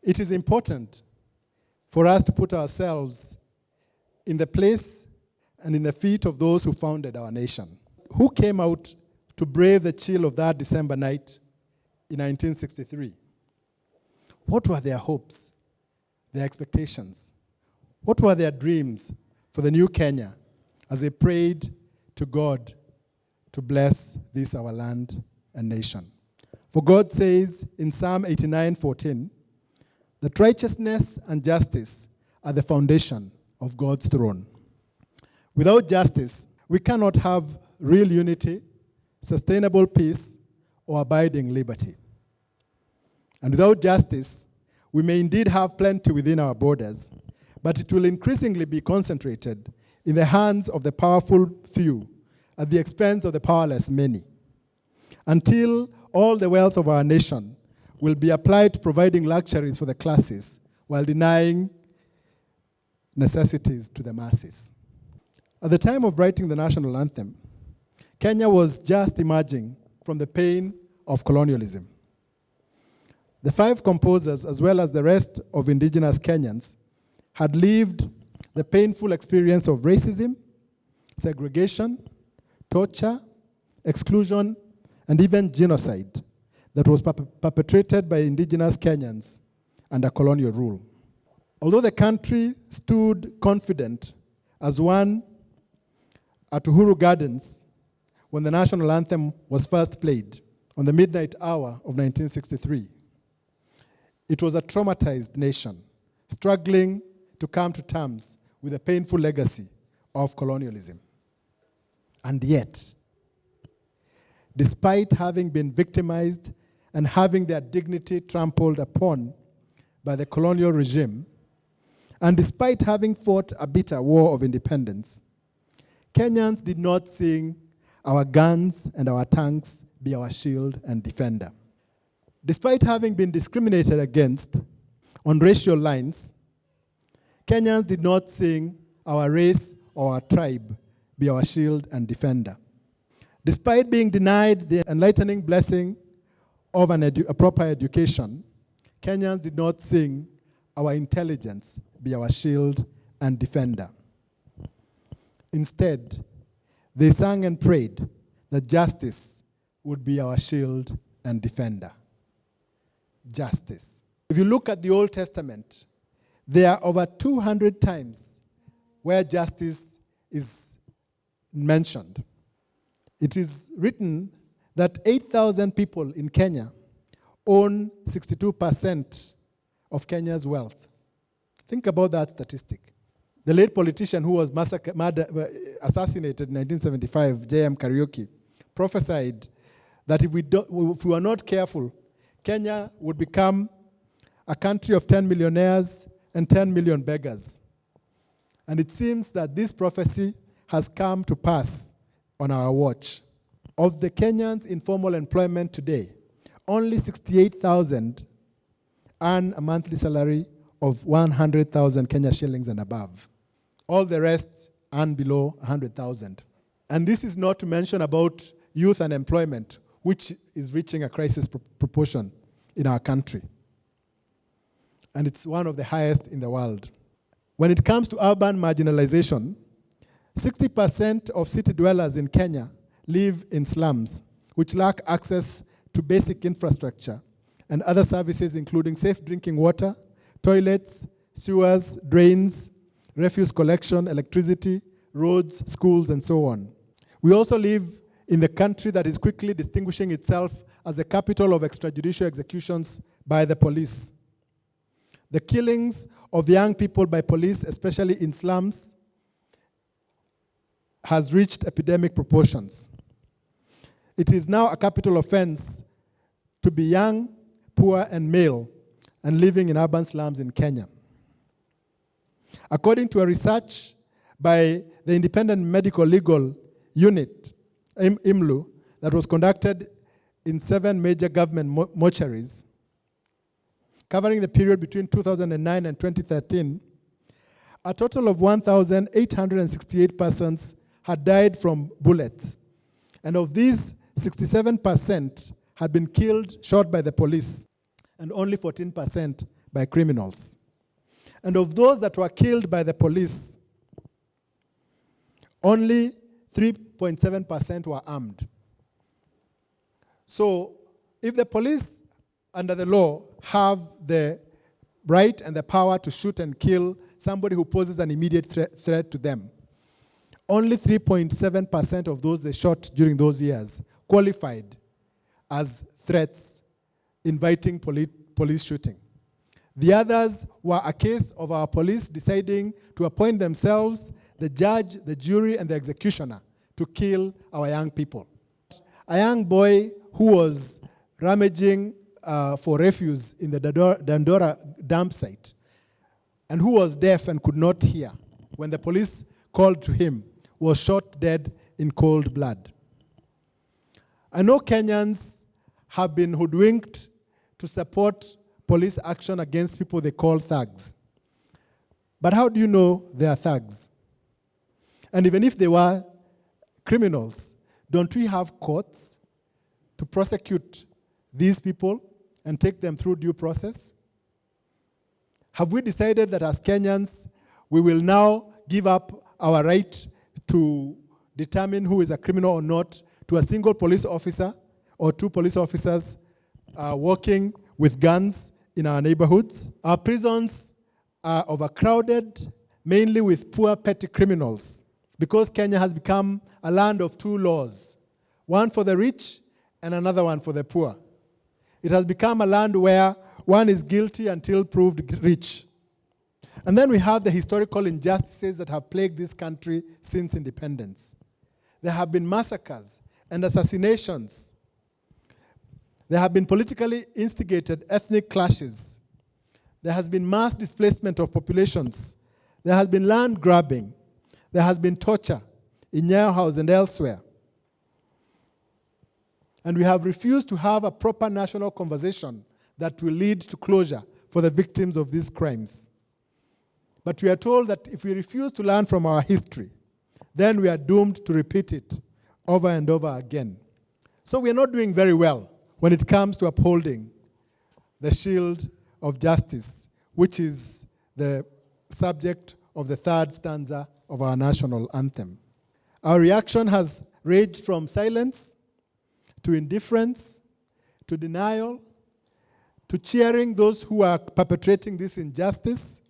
It is important for us to put ourselves in the place and in the feet of those who founded our nation, who came out to brave the chill of that December night in 1963. What were their hopes, their expectations? What were their dreams for the new Kenya as they prayed to God to bless this our land and nation? For God says in Psalm 89:14, that righteousness and justice are the foundation of God's throne. Without justice, we cannot have real unity, sustainable peace, or abiding liberty. And without justice, we may indeed have plenty within our borders, but it will increasingly be concentrated in the hands of the powerful few at the expense of the powerless many, until all the wealth of our nation will be applied to providing luxuries for the classes while denying necessities to the masses. At the time of writing the national anthem, Kenya was just emerging from the pain of colonialism. The 5 composers, as well as the rest of indigenous Kenyans, had lived the painful experience of racism, segregation, torture, exclusion, and even genocide that was perpetrated by indigenous Kenyans under colonial rule. Although the country stood confident as one at Uhuru Gardens when the national anthem was first played on the midnight hour of 1963, it was a traumatized nation struggling to come to terms with the painful legacy of colonialism. And yet, despite having been victimized and having their dignity trampled upon by the colonial regime, and despite having fought a bitter war of independence, Kenyans did not sing, "Our guns and our tanks be our shield and defender." Despite having been discriminated against on racial lines, Kenyans did not sing, "Our race or our tribe be our shield and defender." Despite being denied the enlightening blessing of a proper education, Kenyans did not sing, "Our intelligence be our shield and defender." Instead, they sang and prayed that justice would be our shield and defender. Justice. If you look at the Old Testament, there are over 200 times where justice is mentioned. It is written that 8,000 people in Kenya own 62% of Kenya's wealth. Think about that statistic. The late politician who was assassinated in 1975, J.M. Kariuki, prophesied that if we were not careful, Kenya would become a country of 10 millionaires and 10 million beggars. And it seems that this prophecy has come to pass on our watch. Of the Kenyans in formal employment today, only 68,000 earn a monthly salary of 100,000 Kenya shillings and above. All the rest earn below 100,000. And this is not to mention about youth unemployment, which is reaching a crisis proportion in our country. And it's one of the highest in the world. When it comes to urban marginalization, 60% of city dwellers in Kenya live in slums, which lack access to basic infrastructure and other services including safe drinking water, toilets, sewers, drains, refuse collection, electricity, roads, schools, and so on. We also live in the country that is quickly distinguishing itself as the capital of extrajudicial executions by the police. The killings of young people by police, especially in slums, has reached epidemic proportions. It is now a capital offense to be young, poor, and male, and living in urban slums in Kenya. According to a research by the Independent Medical Legal Unit, IMLU, that was conducted in 7 major government mortuaries, covering the period between 2009 and 2013, a total of 1,868 persons had died from bullets. And of these, 67% had been killed, shot by the police. and only 14% by criminals. And of those that were killed by the police, only 3.7% were armed. So if the police, under the law, have the right and the power to shoot and kill somebody who poses an immediate threat to them, only 3.7% of those they shot during those years qualified as threats inviting police shooting. The others were a case of our police deciding to appoint themselves the judge, the jury, and the executioner to kill our young people. A young boy who was rummaging for refuse in the Dandora dump site and who was deaf and could not hear, when the police called to him, was shot dead in cold blood. I know Kenyans have been hoodwinked to support police action against people they call thugs. But how do you know they are thugs? And even if they were criminals, don't we have courts to prosecute these people and take them through due process? Have we decided that as Kenyans, we will now give up our right to determine who is a criminal or not to a single police officer or two police officers working with guns in our neighborhoods? Our prisons are overcrowded, mainly with poor petty criminals, because Kenya has become a land of two laws, one for the rich and another one for the poor. It has become a land where one is guilty until proved rich. And then we have the historical injustices that have plagued this country since independence. There have been massacres and assassinations. There have been politically instigated ethnic clashes. There has been mass displacement of populations. There has been land grabbing. There has been torture in Nyayo House and elsewhere. And we have refused to have a proper national conversation that will lead to closure for the victims of these crimes. But we are told that if we refuse to learn from our history, then we are doomed to repeat it over and over again. So we are not doing very well when it comes to upholding the shield of justice, which is the subject of the third stanza of our national anthem. Our reaction has ranged from silence to indifference to denial to cheering those who are perpetrating this injustice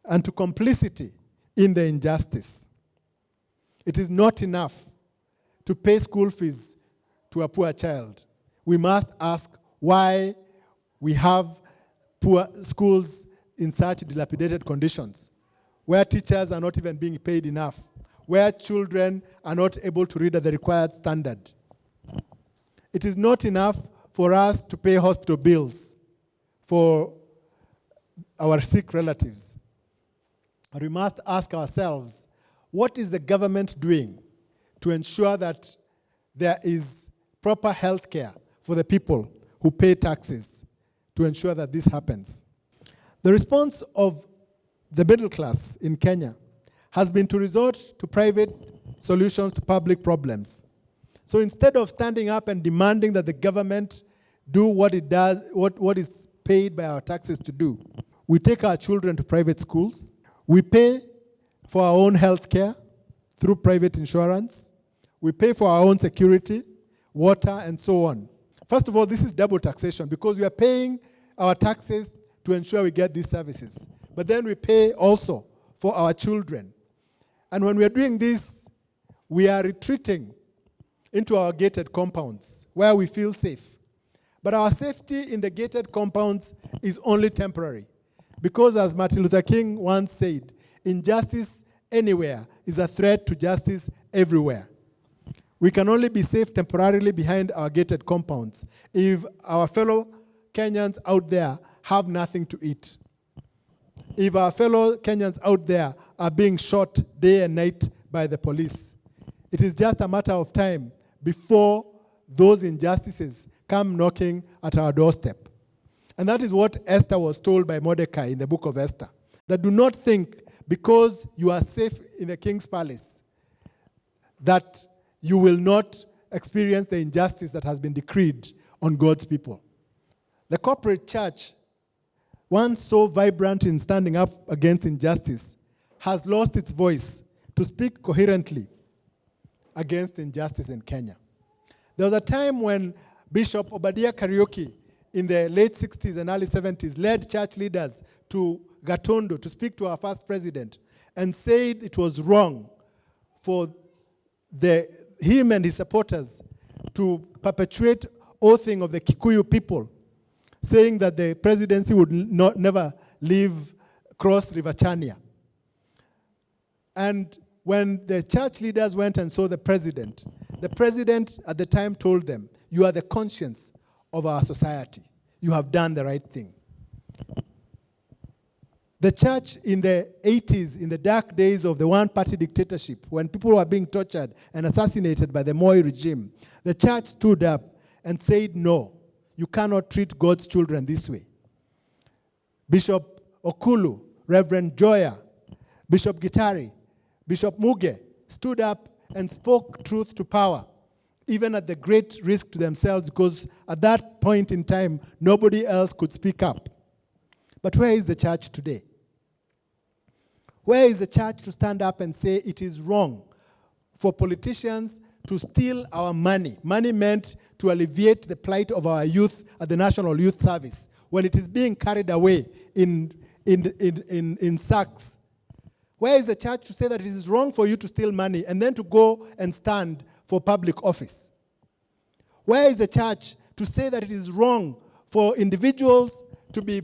and to complicity in the injustice. It is not enough to pay school fees to a poor child. We must ask why we have poor schools in such dilapidated conditions, where teachers are not even being paid enough, where children are not able to read at the required standard. It is not enough for us to pay hospital bills for our sick relatives. And we must ask ourselves, what is the government doing to ensure that there is proper health care for the people who pay taxes to ensure that this happens? The response of the middle class in Kenya has been to resort to private solutions to public problems. So instead of standing up and demanding that the government do what it does, what is paid by our taxes to do, we take our children to private schools. We pay for our own health care through private insurance. We pay for our own security, water, and so on. First of all, this is double taxation because we are paying our taxes to ensure we get these services. But then we pay also for our children. And when we are doing this, we are retreating into our gated compounds where we feel safe. But our safety in the gated compounds is only temporary. Because as Martin Luther King once said, injustice anywhere is a threat to justice everywhere. We can only be safe temporarily behind our gated compounds if our fellow Kenyans out there have nothing to eat. If our fellow Kenyans out there are being shot day and night by the police. It is just a matter of time before those injustices come knocking at our doorstep. And that is what Esther was told by Mordecai in the book of Esther. That do not think because you are safe in the king's palace that you will not experience the injustice that has been decreed on God's people. The corporate church, once so vibrant in standing up against injustice, has lost its voice to speak coherently against injustice in Kenya. There was a time when Bishop Obadiah Kariuki in the late 60s and early 70s led church leaders to Gatondo to speak to our first president and said it was wrong for him and his supporters to perpetuate oathing of the Kikuyu people, saying that the presidency would never cross River Chania. And when the church leaders went and saw the president at the time told them, "You are the conscience of our society. You have done the right thing." The church in the 80s, in the dark days of the one-party dictatorship, when people were being tortured and assassinated by the Moi regime, the church stood up and said, "No, you cannot treat God's children this way." Bishop Okulu, Reverend Joya, Bishop Gitari, Bishop Muge stood up and spoke truth to power, even at the great risk to themselves, because at that point in time, nobody else could speak up. But where is the church today? Where is the church to stand up and say it is wrong for politicians to steal our money meant to alleviate the plight of our youth at the National Youth Service, when it is being carried away in sacks? Where is the church to say that it is wrong for you to steal money and then to go and stand for public office? Where is the church to say that it is wrong for individuals to be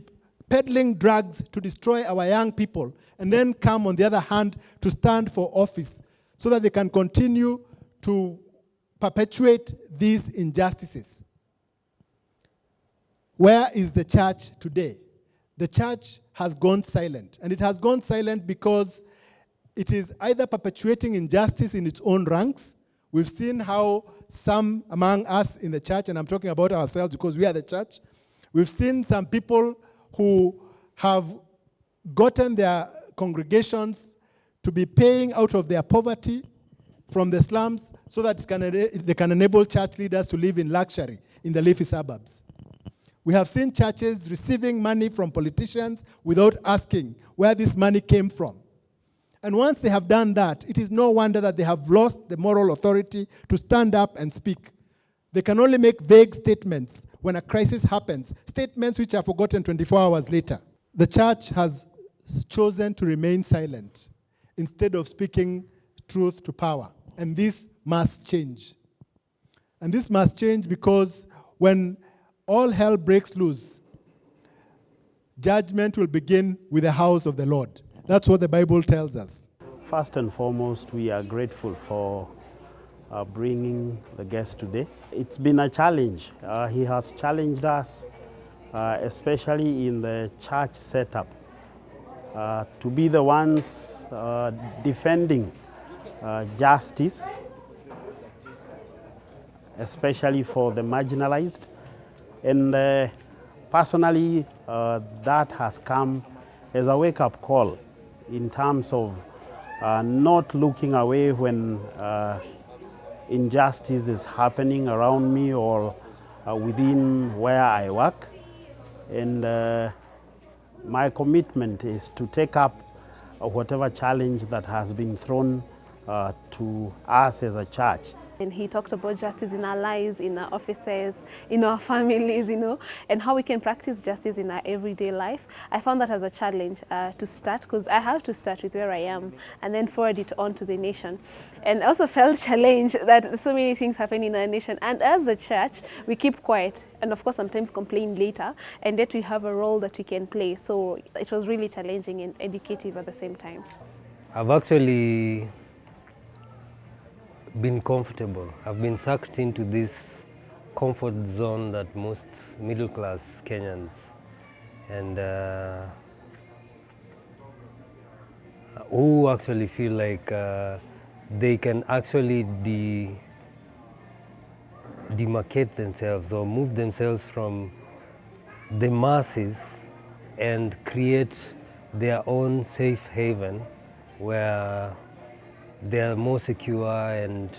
peddling drugs to destroy our young people and then come, on the other hand, to stand for office so that they can continue to perpetuate these injustices? Where is the church today? The church has gone silent, and it has gone silent because it is either perpetuating injustice in its own ranks. We've seen how some among us in the church, and I'm talking about ourselves because we are the church, we've seen some people who have gotten their congregations to be paying out of their poverty from the slums so that they can enable church leaders to live in luxury in the leafy suburbs. We have seen churches receiving money from politicians without asking where this money came from. And once they have done that, it is no wonder that they have lost the moral authority to stand up and speak. They can only make vague statements when a crisis happens, statements which are forgotten 24 hours later. The church has chosen to remain silent instead of speaking truth to power. And this must change. And this must change because when all hell breaks loose, judgment will begin with the house of the Lord. That's what the Bible tells us. First and foremost, we are grateful for bringing the guest today. It's been a challenge. He has challenged us, especially in the church setup, to be the ones defending justice, especially for the marginalized. And personally, that has come as a wake-up call in terms of not looking away when injustice is happening around me or within where I work. And my commitment is to take up whatever challenge that has been thrown to us as a church. And he talked about justice in our lives, in our offices, in our families, and how we can practice justice in our everyday life. I found that as a challenge to start, because I have to start with where I am and then forward it on to the nation. And I also felt challenged that so many things happen in our nation. And as a church, we keep quiet and of course sometimes complain later, and yet we have a role that we can play. So it was really challenging and educative at the same time. I've actually been comfortable. I've been sucked into this comfort zone that most middle-class Kenyans and who actually feel like they can actually demarcate themselves or move themselves from the masses and create their own safe haven where they're more secure and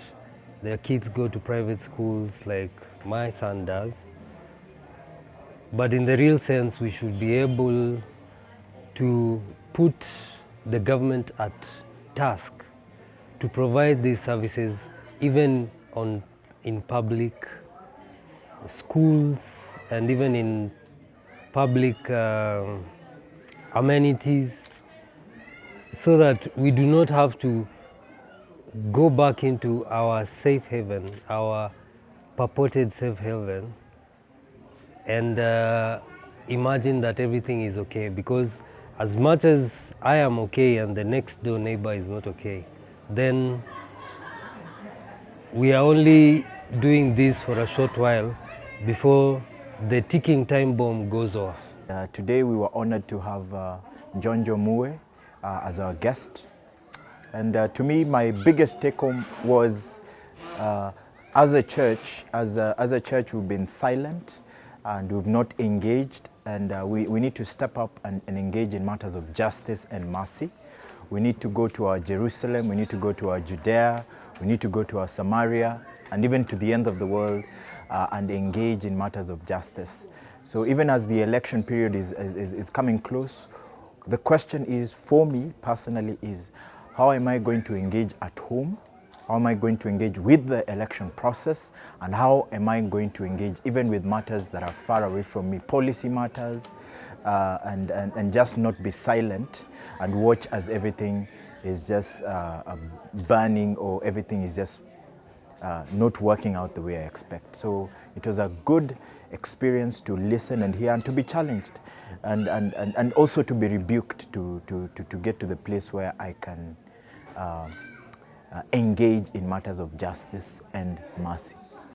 their kids go to private schools like my son does. But in the real sense, we should be able to put the government at task to provide these services even in public schools and even in public amenities, so that we do not have to go back into our safe haven, our purported safe haven, and imagine that everything is okay. Because as much as I am okay and the next door neighbor is not okay, then we are only doing this for a short while before the ticking time bomb goes off. Today we were honored to have Njonjo Mue as our guest. And to me, my biggest take home was as a church, we've been silent and we've not engaged, and we need to step up and engage in matters of justice and mercy. We need to go to our Jerusalem, we need to go to our Judea, we need to go to our Samaria, and even to the end of the world, and engage in matters of justice. So even as the election period is coming close, the question is, for me personally, is how am I going to engage at home? How am I going to engage with the election process? And how am I going to engage even with matters that are far away from me, policy matters, and just not be silent and watch as everything is just burning, or everything is just not working out the way I expect. So it was a good experience to listen and hear and to be challenged, and also to be rebuked, to get to the place where I can engage in matters of justice and mercy.